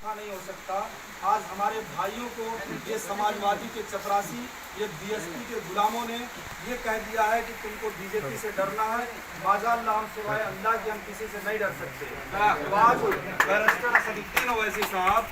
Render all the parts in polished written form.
नहीं हो सकता। आज हमारे भाइयों को ये समाजवादी के चपरासी, ये बीएसपी के गुलामों ने ये कह दिया है कि तुमको बीजेपी से डरना है। माज़ाअल्लाह, हम सिवाय अल्लाह के हम किसी से नहीं डर सकते। तो आज बैरिस्टर असदुद्दीन ओवैसी साहब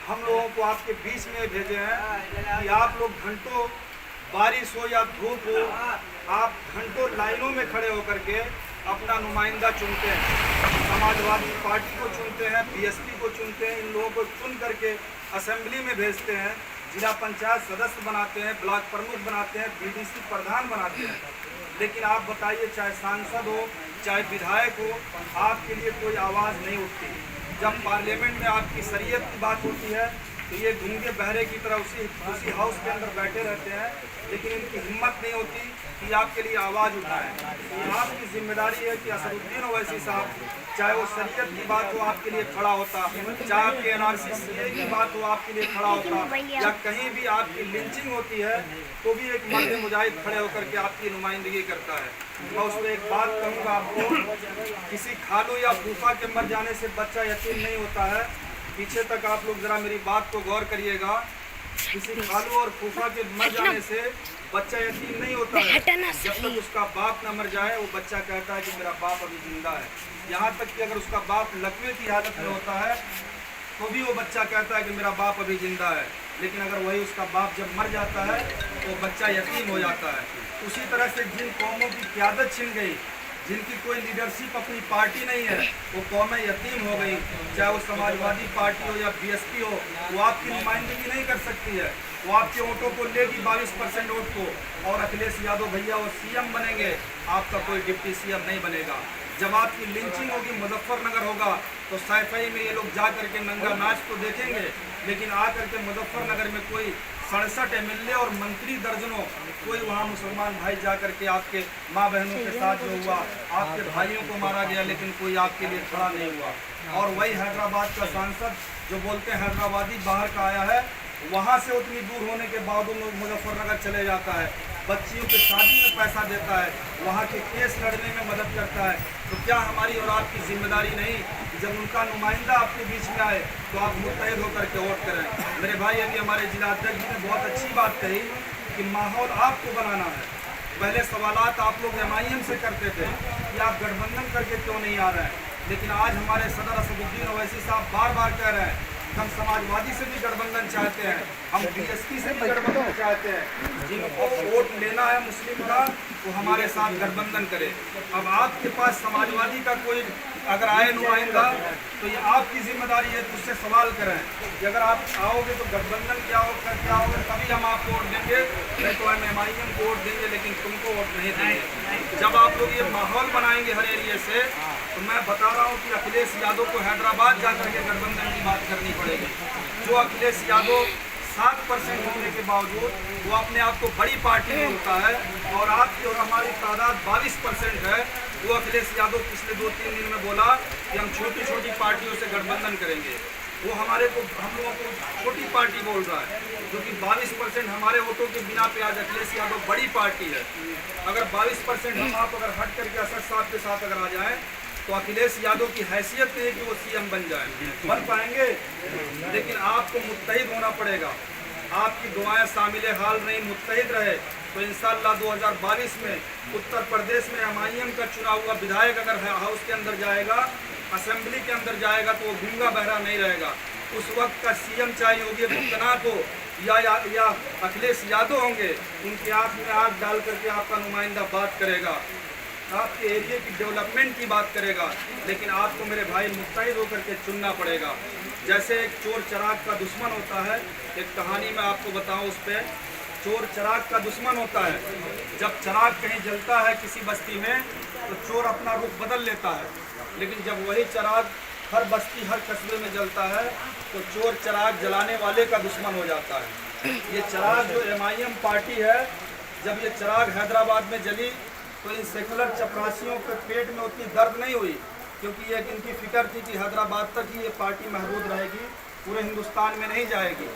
हम लोगों को आपके बीच में भेजे हैं कि आप लोग घंटों, बारिश हो या धूप हो, आप घंटों लाइनों में खड़े होकर के अपना नुमाइंदा चुनते हैं। समाजवादी पार्टी को चुनते हैं, बीएसपी को चुनते हैं। इन लोगों को चुन करके असेंबली में भेजते हैं, जिला पंचायत सदस्य बनाते हैं, ब्लॉक प्रमुख बनाते हैं, बीडीसी प्रधान बनाते हैं। लेकिन आप बताइए, चाहे सांसद हो चाहे विधायक हो, आपके लिए कोई आवाज़ नहीं उठती। जब पार्लियामेंट में आपकी शरीयत की बात होती है तो ये गूंगे बहरे की तरह उसी हाउस के अंदर बैठे रहते हैं, लेकिन इनकी हिम्मत नहीं होती कि आपके लिए आवाज़ उठाएं। तो आपकी जिम्मेदारी है कि असदुद्दीन ओवैसी साहब, चाहे वो शरीयत की बात हो आपके लिए खड़ा होता, चाहे आपके एनआरसी सीए की बात हो आपके लिए खड़ा होता, या कहीं भी आपकी लिंचिंग होती है तो भी एक मर्द मुजाहिद खड़े होकर के आपकी नुमाइंदगी करता है। मैं उसमें एक बात कहूँगा आपको, किसी खालू या फूफा के मर जाने से बच्चा यतीम नहीं होता है। पीछे तक आप लोग ज़रा मेरी बात को गौर करिएगा। किसी खालू और फूफा के मर जाने से बच्चा यतीम नहीं होता है। जब तक उसका बाप न मर जाए वो बच्चा कहता है कि मेरा बाप अभी जिंदा है। यहाँ तक कि अगर उसका बाप लकवे की हालत में होता है तो भी वो बच्चा कहता है कि मेरा बाप अभी जिंदा है। लेकिन अगर वही उसका बाप जब मर जाता है तो बच्चा यतीम हो जाता है। उसी तरह से जिन कौमों की क़यादत छिन गई, जिनकी कोई लीडरशिप अपनी पार्टी नहीं है, वो कौमें यतीम हो गई। चाहे वो समाजवादी पार्टी हो या बीएसपी हो, वो आपकी नुमाइंदगी नहीं कर सकती है। वो आपके वोटों को लेगी 22% वोट को, और अखिलेश यादव भैया वो सीएम बनेंगे, आपका कोई डिप्टी सीएम नहीं बनेगा। जब आपकी लिंचिंग होगी, मुजफ्फरनगर होगा, तो सैफई में ये लोग जा करके नंगा नाच तो देखेंगे, लेकिन आ करके मुजफ्फरनगर में कोई 67 एमएलए और मंत्री दर्जनों, कोई वहाँ मुसलमान भाई जा करके आपके माँ बहनों के साथ जो हुआ, आपके भाइयों को मारा गया, लेकिन कोई आपके लिए खड़ा नहीं हुआ। और वही हैदराबाद का सांसद जो बोलते हैं हैदराबादी बाहर का आया है, वहाँ से उतनी दूर होने के बावजूद मुजफ्फरनगर चले जाता है, बच्चियों के शादी में पैसा देता है, वहाँ के केस लड़ने में मदद करता है। तो क्या हमारी और आपकी जिम्मेदारी नहीं कि जब उनका नुमाइंदा आपके बीच में आए तो आप मुत्तहिद होकर के वोट करें। मेरे भाई, अभी हमारे जिला अध्यक्ष जी ने बहुत अच्छी बात कही कि माहौल आपको बनाना है। पहले सवालात आप लोग एमआईएम से करते थे कि आप गठबंधन करके क्यों नहीं आ रहे हैं, लेकिन आज हमारे सदर असदुद्दीन ओवैसी साहब बार बार कह रहे हैं हम समाजवादी से भी गठबंधन चाहते हैं, हम बीएसपी से भी गठबंधन चाहते हैं। जिनको वोट लेना है मुस्लिम का, वो हमारे साथ गठबंधन करे। अब आपके पास समाजवादी का कोई अगर आए नुमाइंदा, तो ये आपकी जिम्मेदारी है कि उससे सवाल करें कि अगर आप आओगे तो गठबंधन क्या आओगे तभी हम आपको वोट देंगे, नहीं तो हम एमआईएम को वोट देंगे, लेकिन तुमको वोट नहीं देंगे। जब आप लोग ये माहौल बनाएंगे हर एरिए से, तो मैं बता रहा हूँ कि अखिलेश यादव को हैदराबाद जाकर के गठबंधन की बात करनी पड़ेगी। जो अखिलेश यादव 7% होने के बावजूद वो अपने आप को बड़ी पार्टी बोलता है, और आपकी और हमारी तादाद 22% है। वो अखिलेश यादव पिछले 2-3 दिन में बोला कि हम छोटी छोटी पार्टियों से गठबंधन करेंगे। वो हम लोगों को छोटी पार्टी बोल रहा है, जो कि 22% हमारे वोटों के बिना पे आज अखिलेश यादव बड़ी पार्टी है। अगर 22% हम आप अगर हट करके असद साहब के साथ अगर आ जाएँ तो अखिलेश यादव की हैसियत नहीं है कि वो सीएम बन जाए, बन पाएंगे, लेकिन आपको मुत्तहिद होना पड़ेगा। आपकी दुआएं शामिल हाल नहीं, मुत्तहिद रहे तो इंशाअल्लाह 2022 में उत्तर प्रदेश में एमआईएम का चुना हुआ विधायक अगर हाउस के अंदर जाएगा, असेंबली के अंदर जाएगा, तो वो गूंगा बहरा नहीं रहेगा। उस वक्त का सीएम चाहे योगी आदित्यनाथ हो या अखिलेश यादव होंगे, उनकी आँख में आँख डाल करके आपका नुमाइंदा बात करेगा, आपके एरिया की डेवलपमेंट की बात करेगा। लेकिन आपको मेरे भाई मुत्तहिद होकर के चुनना पड़ेगा। जैसे एक चोर चराग का दुश्मन होता है, एक कहानी मैं आपको बताऊं, उस पर चोर चराग का दुश्मन होता है। जब चराग कहीं जलता है किसी बस्ती में तो चोर अपना रुख बदल लेता है, लेकिन जब वही चराग हर बस्ती हर कस्बे में जलता है तो चोर चराग जलाने वाले का दुश्मन हो जाता है। ये चराग जो एमआईएम पार्टी है, जब ये चराग हैदराबाद में जली तो इन सेकुलर चपरासियों के पेट में उतनी दर्द नहीं हुई, क्योंकि ये इनकी फिक्र थी कि हैदराबाद तक ही ये पार्टी महदूद रहेगी, पूरे हिंदुस्तान में नहीं जाएगी।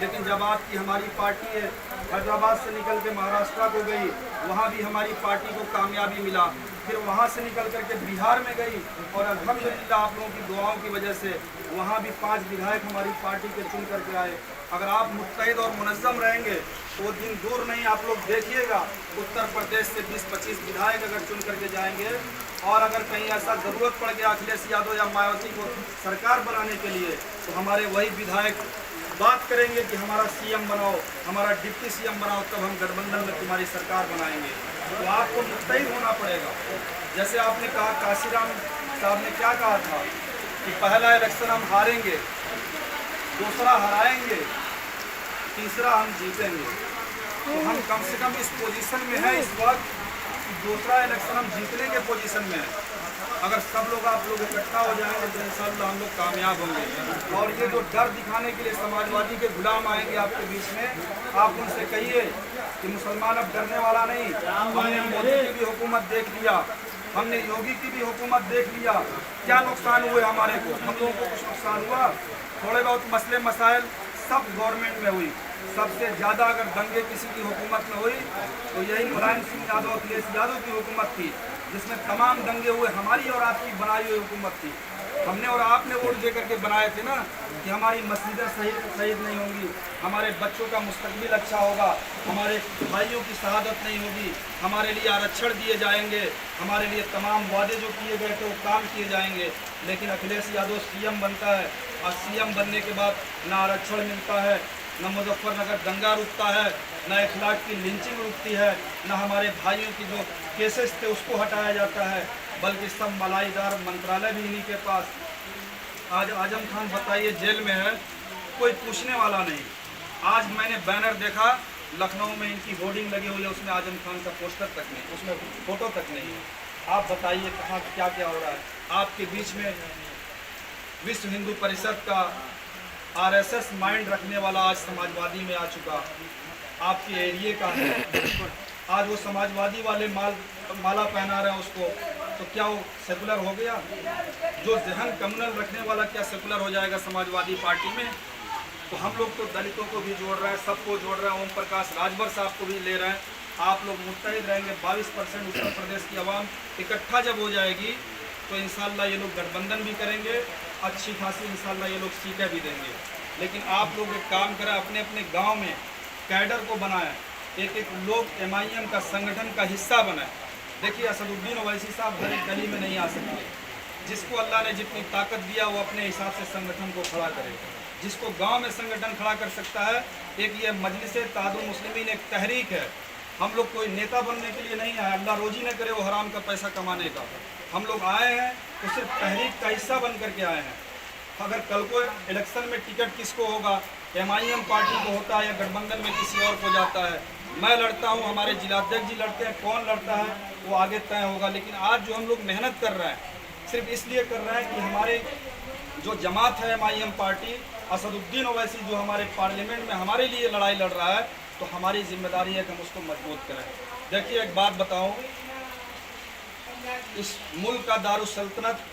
लेकिन जब आपकी हमारी पार्टी है हैदराबाद से निकल के महाराष्ट्र को गई, वहाँ भी हमारी पार्टी को कामयाबी मिला, फिर वहाँ से निकल करके बिहार में गई और अल्हम्दुलिल्लाह आप लोगों की दुआओं की वजह से वहाँ भी 5 विधायक हमारी पार्टी के चुन करके आए। अगर आप मुत्तहिद और मुनज़्ज़म रहेंगे तो वो दिन दूर नहीं, आप लोग देखिएगा उत्तर प्रदेश से 20-25 विधायक अगर चुन करके जाएंगे और अगर कहीं ऐसा ज़रूरत पड़ गया अखिलेश यादव या मायावती को सरकार बनाने के लिए तो हमारे वही विधायक बात करेंगे कि हमारा सीएम बनाओ, हमारा डिप्टी सीएम बनाओ, तब हम गठबंधन में तुम्हारी सरकार बनाएंगे। तो आपको मुत्तहिद होना पड़ेगा। जैसे आपने कहा, काशीराम साहब ने क्या कहा था कि पहला इलेक्शन हम हारेंगे, दूसरा हराएंगे, तीसरा हम जीतेंगे। तो हम कम से कम इस पोजीशन में हैं इस वक्त कि दूसरा इलेक्शन हम जीतने के पोजीशन में हैं। अगर सब लोग आप लोग इकट्ठा हो जाएंगे तो इंशाअल्लाह हम लोग कामयाब होंगे। और ये जो डर दिखाने के लिए समाजवादी के गुलाम आएंगे आपके बीच में, आप उनसे कहिए कि मुसलमान अब डरने वाला नहीं। हमने मोदी की भी हुकूमत देख लिया, हमने योगी की भी हुकूमत देख लिया, क्या नुकसान हुए हमारे को? हम लोगों को कुछ नुकसान हुआ? थोड़े बहुत मसले मसाइल सब गवर्नमेंट में हुई। सबसे ज़्यादा अगर दंगे किसी की हुकूमत में हुई तो यही मुलायम सिंह यादव, अखिलेश यादव की हुकूमत थी, जिसमें तमाम दंगे हुए हमारी और आपकी बनाई हुई हुकूमत थी। हमने और आपने वोट दे करके बनाए थे ना कि हमारी मस्जिदें शहीद नहीं होंगी, हमारे बच्चों का मुस्तकबिल अच्छा होगा, हमारे भाइयों की शहादत नहीं होगी, हमारे लिए आरक्षण दिए जाएंगे, हमारे लिए तमाम वादे जो किए गए थे वो काम किए जाएंगे। लेकिन अखिलेश यादव सीएम बनता है और सीएम बनने के बाद ना आरक्षण मिलता है, न मुजफ्फरनगर दंगा रुकता है, न इखलाक की लिंचिंग रुकती है, न हमारे भाइयों की जो केसेस थे उसको हटाया जाता है, बल्कि सब मलाईदार मंत्रालय भी इन्हीं के पास। आज आजम खान बताइए जेल में है, कोई पूछने वाला नहीं। आज मैंने बैनर देखा लखनऊ में, इनकी होर्डिंग लगी हुई है, उसमें आजम खान का पोस्टर तक नहीं, उसमें फोटो तक नहीं है। आप बताइए कहाँ क्या क्या हो रहा है? आपके बीच में विश्व हिंदू परिषद का आरएसएस माइंड रखने वाला आज समाजवादी में आ चुका, आपके एरिए का है। आज वो समाजवादी वाले माला पहना रहे हैं उसको, तो क्या वो सेकुलर हो गया? जो जहन कम्युनल रखने वाला क्या सेकुलर हो जाएगा समाजवादी पार्टी में? तो हम लोग तो दलितों को भी जोड़ रहे हैं, सबको जोड़ रहे हैं, ओम प्रकाश राजभर साहब को भी ले रहे हैं। आप लोग मुत्तहिद रहेंगे, 22% उत्तर प्रदेश की आवाम इकट्ठा जब हो जाएगी तो इंशाअल्लाह ये लोग गठबंधन भी करेंगे, अच्छी खासी इंशाअल्लाह ये लोग सीटें भी देंगे। लेकिन आप लोग एक काम करें, अपने अपने गांव में कैडर को बनाएं, एक एक लोग MIM का संगठन का हिस्सा बनाएं। देखिए असदुद्दीन ओवैसी साहब हर एक गली में नहीं आ सकते, जिसको अल्लाह ने जितनी ताकत दिया वो अपने हिसाब से संगठन को खड़ा करे। जिसको गांव में संगठन खड़ा कर सकता है, एक ये मजलिस तादुल मुस्लिमीन एक तहरीक है। हम लोग कोई नेता बनने के लिए नहीं आए, अल्लाह रोजी न करे वो हराम का पैसा कमाने का। हम लोग आए हैं तो सिर्फ तहरीक का हिस्सा बन करके आए हैं। अगर कल को इलेक्शन में टिकट किसको होगा, MIM पार्टी को होता है या गठबंधन में किसी और को जाता है, मैं लड़ता हूँ, हमारे जिलाध्यक्ष जी लड़ते हैं, कौन लड़ता है वो आगे तय होगा। लेकिन आज जो हम लोग मेहनत कर रहे हैं सिर्फ इसलिए कर रहे हैं कि हमारे जो जमात है MIM पार्टी, असदुद्दीन ओवैसी जो हमारे पार्लियामेंट में हमारे लिए लड़ाई लड़ रहा है, तो हमारी जिम्मेदारी है कि हम उसको मजबूत करें। देखिए एक बात बताऊं, इस मुल्क का दारुसल्तनत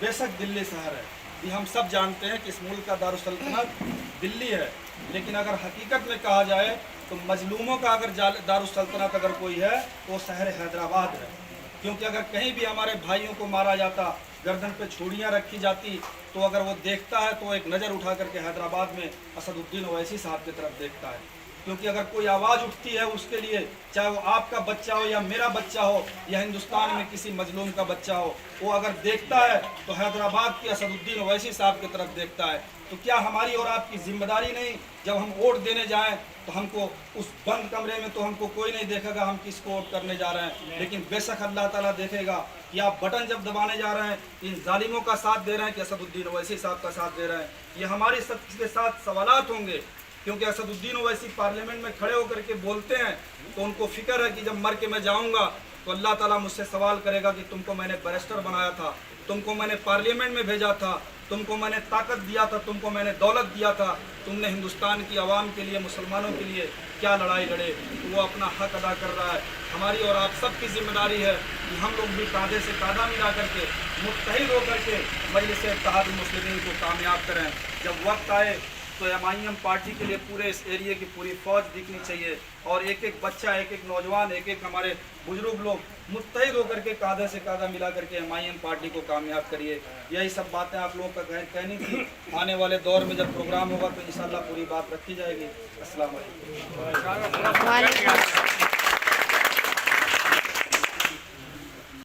बेशक दिल्ली शहर है, ये हम सब जानते हैं कि इस मुल्क का दारुसल्तनत दिल्ली है, लेकिन अगर हकीकत में कहा जाए तो मजलूमों का अगर दारुसल्तनत अगर कोई है तो वो शहर हैदराबाद है। क्योंकि अगर कहीं भी हमारे भाइयों को मारा जाता, गर्दन पे छुरियाँ रखी जाती, तो अगर वो देखता है तो एक नज़र उठा करके हैदराबाद में असदुद्दीन ओवैसी साहब की तरफ देखता है। क्योंकि अगर कोई आवाज़ उठती है उसके लिए, चाहे वो आपका बच्चा हो या मेरा बच्चा हो या हिंदुस्तान में किसी मजलूम का बच्चा हो, वो अगर देखता है तो हैदराबाद के असदुद्दीन ओवैसी साहब की तरफ देखता है। तो क्या हमारी और आपकी जिम्मेदारी नहीं, जब हम वोट देने जाएं तो हमको उस बंद कमरे में तो हमको कोई नहीं देखेगा हम किसको वोट करने जा रहे हैं, लेकिन बेशक अल्लाह ताला देखेगा कि आप बटन जब दबाने जा रहे हैं इन जालिमों का साथ दे रहे हैं कि असदुद्दीन ओवैसी साहब का साथ दे रहे हैं। ये हमारे सबके साथ सवालात होंगे, क्योंकि असदुद्दीन ओवैसी पार्लियामेंट में खड़े होकर के बोलते हैं तो उनको फिक्र है कि जब मर के मैं जाऊंगा तो अल्लाह ताला मुझसे सवाल करेगा कि तुमको मैंने बैरिस्टर बनाया था, तुमको मैंने पार्लियामेंट में भेजा था, तुमको मैंने ताकत दिया था, तुमको मैंने दौलत दिया था, तुमने हिंदुस्तान की आवाम के लिए, मुसलमानों के लिए क्या लड़ाई लड़े। तो वो अपना हक अदा कर रहा है। हमारी और आप सबकी जिम्मेदारी है कि हम लोग भी कांधे से कांधा मिला करके मुत्तहिद होकर के मजलिस इत्तेहादुल मुस्लिमीन को कामयाब करें। जब वक्त आए तो MIM पार्टी के लिए पूरे इस एरिया की पूरी फौज दिखनी चाहिए और एक एक बच्चा, एक एक नौजवान, एक एक हमारे बुजुर्ग लोग मुत्तहिद होकर के कांधे से कांधा मिला करके MIM पार्टी को कामयाब करिए। यही सब बातें आप लोगों का कहनी थी। आने वाले दौर में जब प्रोग्राम होगा तो इंशाल्लाह पूरी बात रखी जाएगी। अस्सलाम वालेकुम।